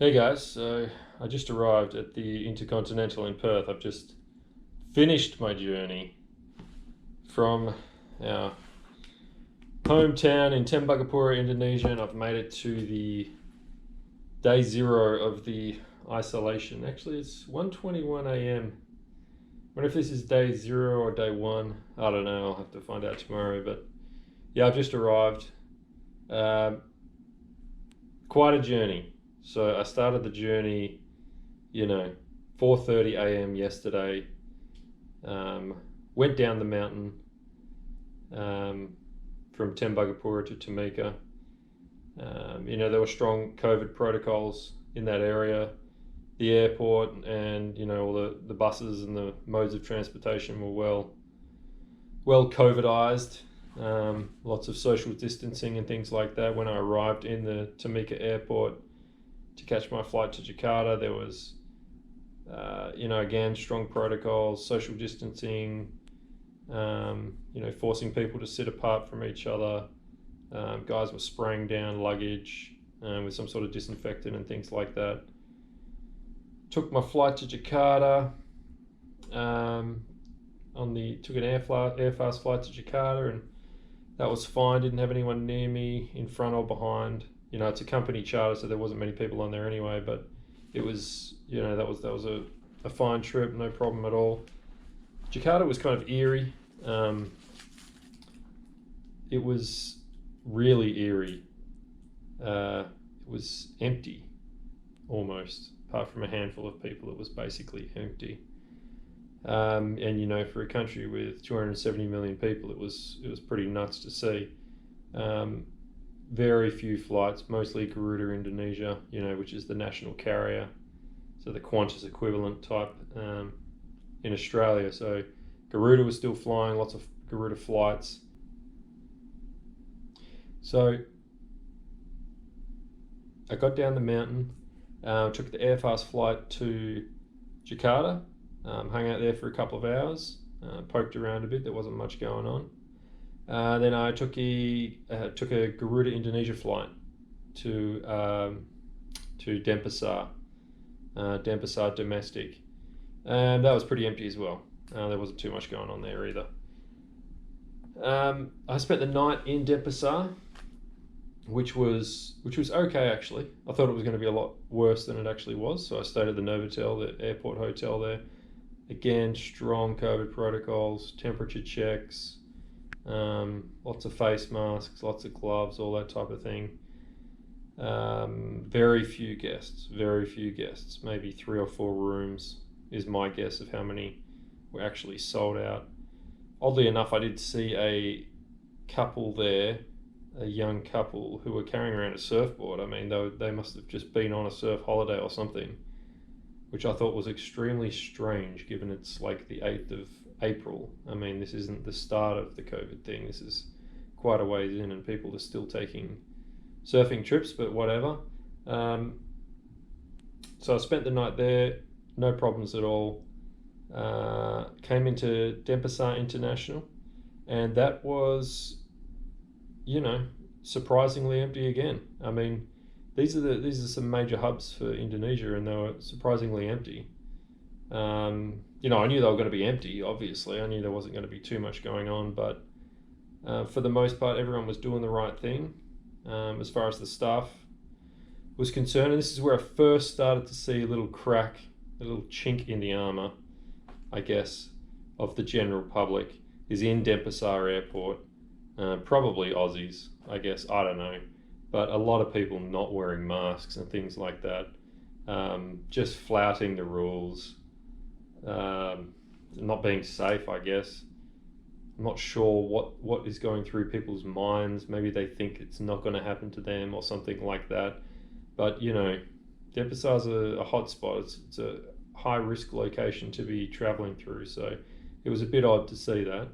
Hey guys, so I just arrived at the Intercontinental in Perth. I've just finished my journey from our hometown in Tembagapura, Indonesia, and I've made it to the day zero of the isolation. Actually, it's 1:21 a.m. I wonder if this is day zero or day one. I don't know, I'll have to find out tomorrow. But yeah, I've just arrived. Um, Quite a journey. So I started the journey, you know, 4:30 a.m. yesterday. Um, Went down the mountain um, from Tembagapura to Timika. There were strong COVID protocols in that area. The airport and all the buses and the modes of transportation were well COVIDized. Lots of social distancing and things like that. When I arrived in the Timika airport to catch my flight to Jakarta, there was, again, strong protocols, social distancing, forcing people to sit apart from each other. Guys were spraying down luggage with some sort of disinfectant and things like that. Took my flight to Jakarta. Took an airfast flight to Jakarta, and that was fine. Didn't have anyone near me, in front or behind. It's a company charter, so there wasn't many people on there anyway. But it was, that was a fine trip, no problem at all. Jakarta was kind of eerie. It was really eerie. It was empty, almost. Apart from a handful of people, it was basically empty. And for a country with 270 million people, it was pretty nuts to see. Very few flights, mostly Garuda Indonesia, which is the national carrier, so the Qantas equivalent type in Australia. So Garuda was still flying, lots of Garuda flights. So I got down the mountain, took the airfast flight to Jakarta, hung out there for a couple of hours, poked around a bit. There wasn't much going on. Then I took a Garuda Indonesia flight to Denpasar, Denpasar domestic, and that was pretty empty as well. There wasn't too much going on there either. I spent the night in Denpasar, which was okay actually. I thought it was going to be a lot worse than it actually was, so I stayed at the Novotel, the airport hotel there. Again, strong COVID protocols, temperature checks, lots of face masks, lots of gloves, all that type of thing. Very few guests, maybe 3 or 4 rooms is my guess of how many were actually sold out. Oddly enough, I did see a couple there, a young couple who were carrying around a surfboard. I mean, they must have just been on a surf holiday or something, which I thought was extremely strange given it's like the 8th of April. I mean, this isn't the start of the COVID thing. This is quite a ways in and people are still taking surfing trips, but whatever. So I spent the night there, no problems at all. Came into Denpasar International, and that was, surprisingly empty again. I mean, these are some major hubs for Indonesia, and they were surprisingly empty. I knew they were going to be empty. Obviously, I knew there wasn't going to be too much going on, but for the most part, everyone was doing the right thing as far as the staff was concerned. And this is where I first started to see a little crack, a little chink in the armour, I guess, of the general public, is in Denpasar Airport. Probably Aussies, I guess. I don't know. But a lot of people not wearing masks and things like that, just flouting the rules, not being safe, I guess. I'm not sure what is going through people's minds. Maybe they think it's not going to happen to them or something like that. But, Denpasar's a hot spot. It's a high-risk location to be travelling through, so it was a bit odd to see that.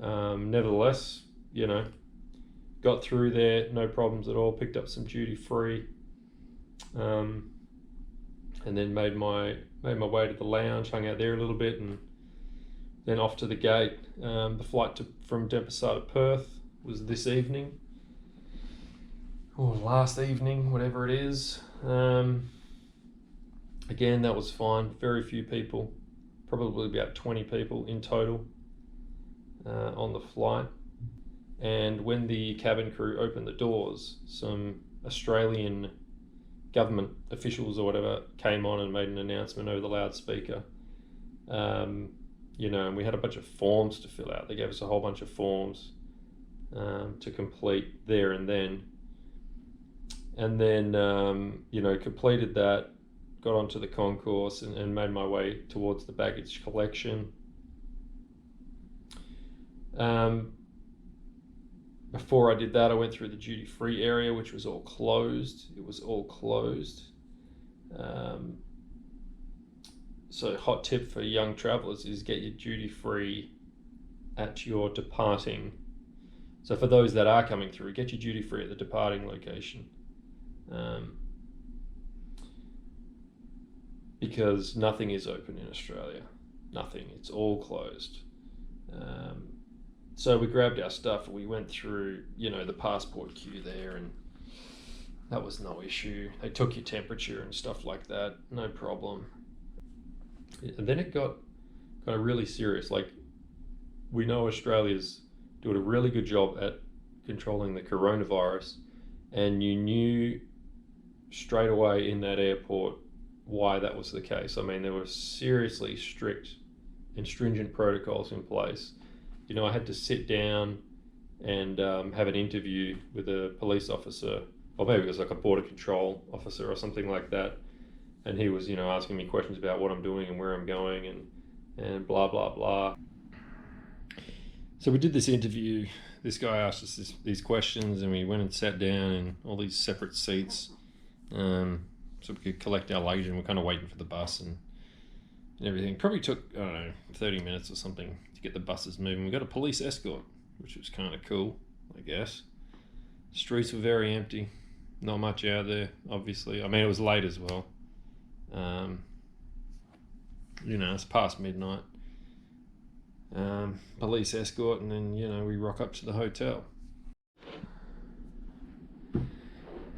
Nevertheless, got through there, no problems at all. Picked up some duty free, and then made my way to the lounge. Hung out there a little bit, and then off to the gate. The flight from Denpasar to Perth was this evening. or last evening, whatever it is. Again, that was fine. Very few people, probably about 20 people in total on the flight. And when the cabin crew opened the doors, some Australian government officials or whatever came on and made an announcement over the loudspeaker. And we had a bunch of forms to fill out. They gave us a whole bunch of forms to complete there and then. And then, completed that, got onto the concourse and made my way towards the baggage collection. Before I did that, I went through the duty-free area, which was all closed. It was all closed. So hot tip for young travelers is get your duty-free at your departing. So for those that are coming through, get your duty-free at the departing location. Because nothing is open in Australia. Nothing. It's all closed. So we grabbed our stuff and we went through, the passport queue there, and that was no issue. They took your temperature and stuff like that, no problem. And then it got really serious. Like, we know Australia's doing a really good job at controlling the coronavirus, and you knew straight away in that airport why that was the case. I mean, there were seriously strict and stringent protocols in place. I had to sit down and have an interview with a police officer, or maybe it was like a border control officer or something like that. And he was, asking me questions about what I'm doing and where I'm going and blah, blah, blah. So we did this interview. This guy asked us these questions, and we went and sat down in all these separate seats so we could collect our luggage, and we're kind of waiting for the bus and everything. Probably took, 30 minutes or something to get the buses moving. We got a police escort, which was kind of cool, I guess. Streets were very empty. Not much out there, obviously. I mean, it was late as well. It's past midnight. Police escort, and then, we rock up to the hotel.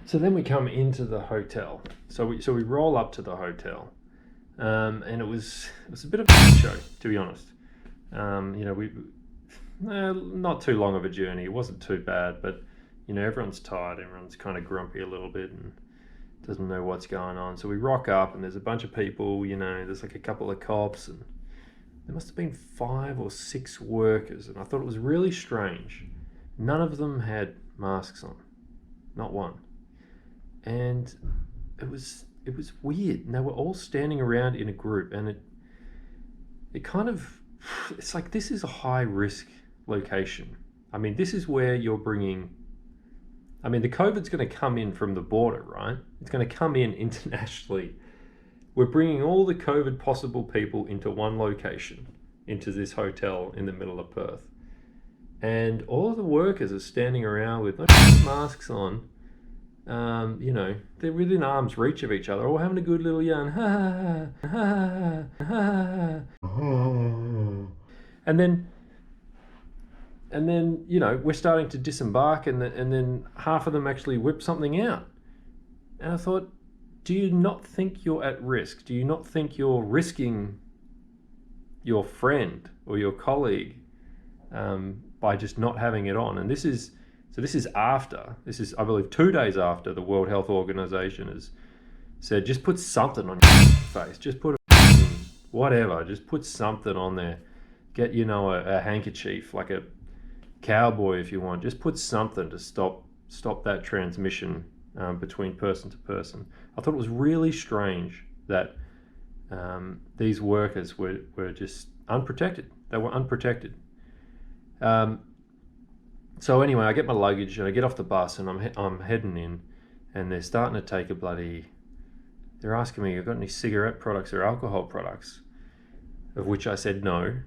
So then we come into the hotel. So we roll up to the hotel. And it was a bit of a show, to be honest. Not too long of a journey. It wasn't too bad, but everyone's tired. Everyone's kind of grumpy a little bit and doesn't know what's going on. So we rock up, and there's a bunch of people. There's like a couple of cops, and there must have been 5 or 6 workers. And I thought it was really strange. None of them had masks on, not one. And it was weird. And they were all standing around in a group, and it's like, this is a high risk location. I mean, this is where you're bringing, the COVID's going to come in from the border, right? It's going to come in internationally. We're bringing all the COVID possible people into one location, into this hotel in the middle of Perth. And all of the workers are standing around with no masks on. They're within arm's reach of each other, all having a good little yarn. And then we're starting to disembark, and then half of them actually whip something out. And I thought, do you not think you're at risk? Do you not think you're risking your friend or your colleague by just not having it on? And this is I believe 2 days after the World Health Organization has said, just put something on your face, just put whatever, just put something on there. Get a handkerchief, like a cowboy if you want. Just put something to stop that transmission between person to person. I thought it was really strange that these workers were just unprotected. They were unprotected. So anyway, I get my luggage and I get off the bus, and I'm heading in, and they're starting to take they're asking me, "Have you got any cigarette products or alcohol products?" Of which I said no.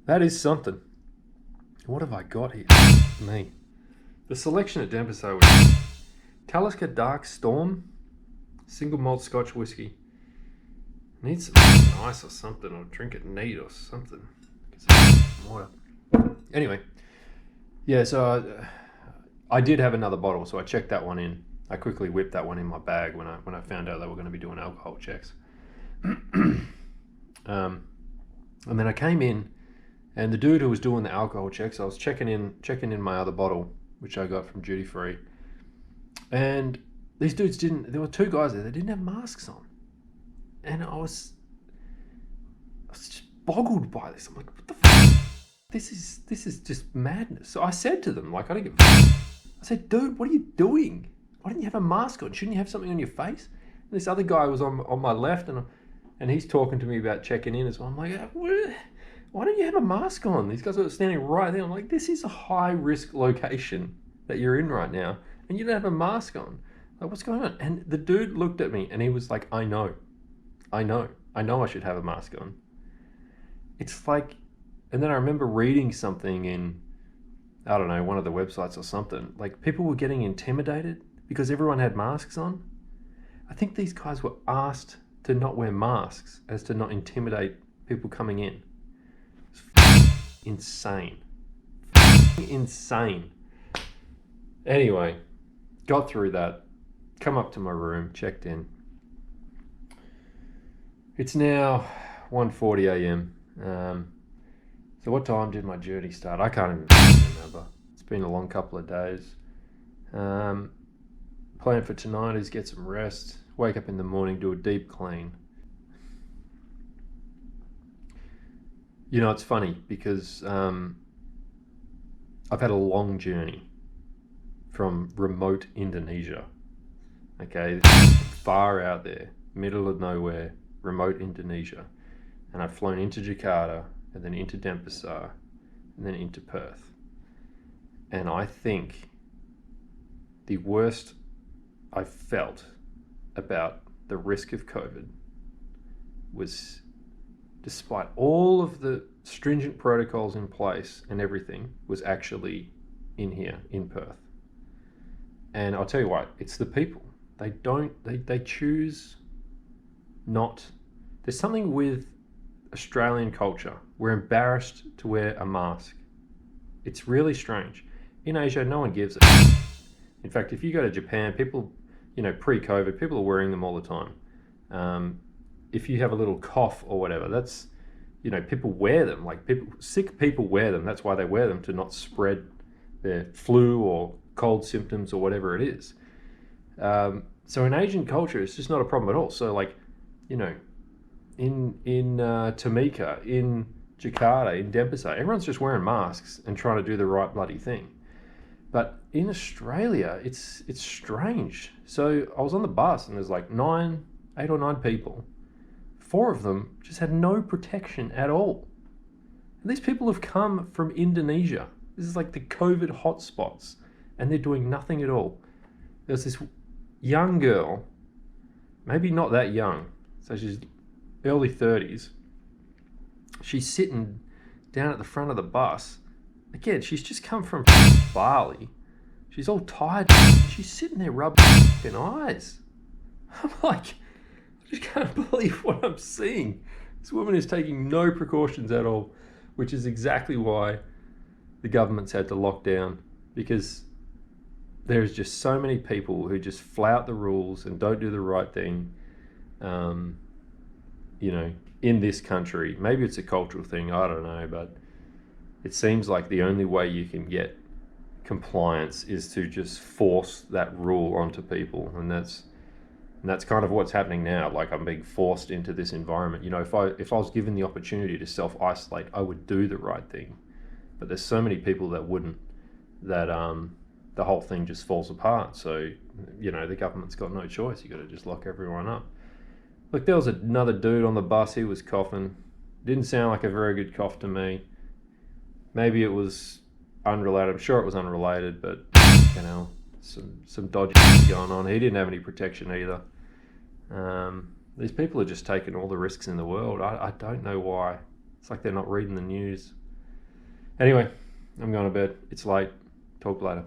That is something. What have I got here? Me. The selection at Denpasar was Talisker Dark Storm, single malt Scotch whiskey. Needs something nice or something, or drink it neat or something. Water. Anyway, yeah, so I did have another bottle, so I checked that one in. I quickly whipped that one in my bag when I found out they were going to be doing alcohol checks. And then I came in, and the dude who was doing the alcohol checks, I was checking in my other bottle, which I got from duty free. And these dudes there were two guys there, they didn't have masks on. And I was just boggled by this. I'm like, what the f***? This is just madness. So I said to them, like, I don't give a f***. I said, dude, what are you doing? Why didn't you have a mask on? Shouldn't you have something on your face? And this other guy was on my left, and he's talking to me about checking in as well. I'm like, why don't you have a mask on? These guys are standing right there. I'm like, this is a high-risk location that you're in right now, and you don't have a mask on. Like, what's going on? And the dude looked at me, and he was like, I know I should have a mask on. It's like, and then I remember reading something in, I don't know, one of the websites or something, like people were getting intimidated because everyone had masks on. I think these guys were asked to not wear masks as to not intimidate people coming in. It's insane. Insane. Anyway, got through that, come up to my room, checked in. It's now 1:40 a.m. So what time did my journey start? I can't even remember. It's been a long couple of days. Plan for tonight is get some rest, wake up in the morning, do a deep clean. You know, it's funny because I've had a long journey from remote Indonesia. Okay, far out there, middle of nowhere, remote Indonesia. And I've flown into Jakarta, and then into Denpasar, and then into Perth. And I think the worst I felt about the risk of COVID was, despite all of the stringent protocols in place and everything, was actually in here in Perth. And I'll tell you what, it's the people. They choose not. There's something with Australian culture. We're embarrassed to wear a mask. It's really strange. In Asia, no one gives it. In fact, if you go to Japan, people, pre-COVID, people are wearing them all the time. If you have a little cough or whatever, that's, people wear them. Like sick people wear them. That's why they wear them, to not spread their flu or cold symptoms or whatever it is. So in Asian culture, it's just not a problem at all. So in Timika, in Jakarta, in Denpasar, everyone's just wearing masks and trying to do the right bloody thing. But in Australia, it's strange. So I was on the bus and there's like 8 or 9 people. 4 of them just had no protection at all. And these people have come from Indonesia. This is like the COVID hotspots, and they're doing nothing at all. There's this young girl, maybe not that young, so she's early 30s. She's sitting down at the front of the bus. Again, she's just come from Bali. She's all tired. She's sitting there rubbing her eyes. I'm like, I just can't believe what I'm seeing. This woman is taking no precautions at all, which is exactly why the government's had to lock down, because there's just so many people who just flout the rules and don't do the right thing. In this country, maybe it's a cultural thing, I don't know, but it seems like the only way you can get compliance is to just force that rule onto people, and that's kind of what's happening now. Like, I'm being forced into this environment. If I was given the opportunity to self-isolate, I would do the right thing, but there's so many people that wouldn't, that the whole thing just falls apart. So the government's got no choice. You got to just lock everyone up. Look, there was another dude on the bus. He was coughing. Didn't sound like a very good cough to me. Maybe it was unrelated. I'm sure it was unrelated, but some dodgy going on. He didn't have any protection either. These people are just taking all the risks in the world. I don't know why. It's like they're not reading the news. Anyway, I'm going to bed. It's late. Talk later.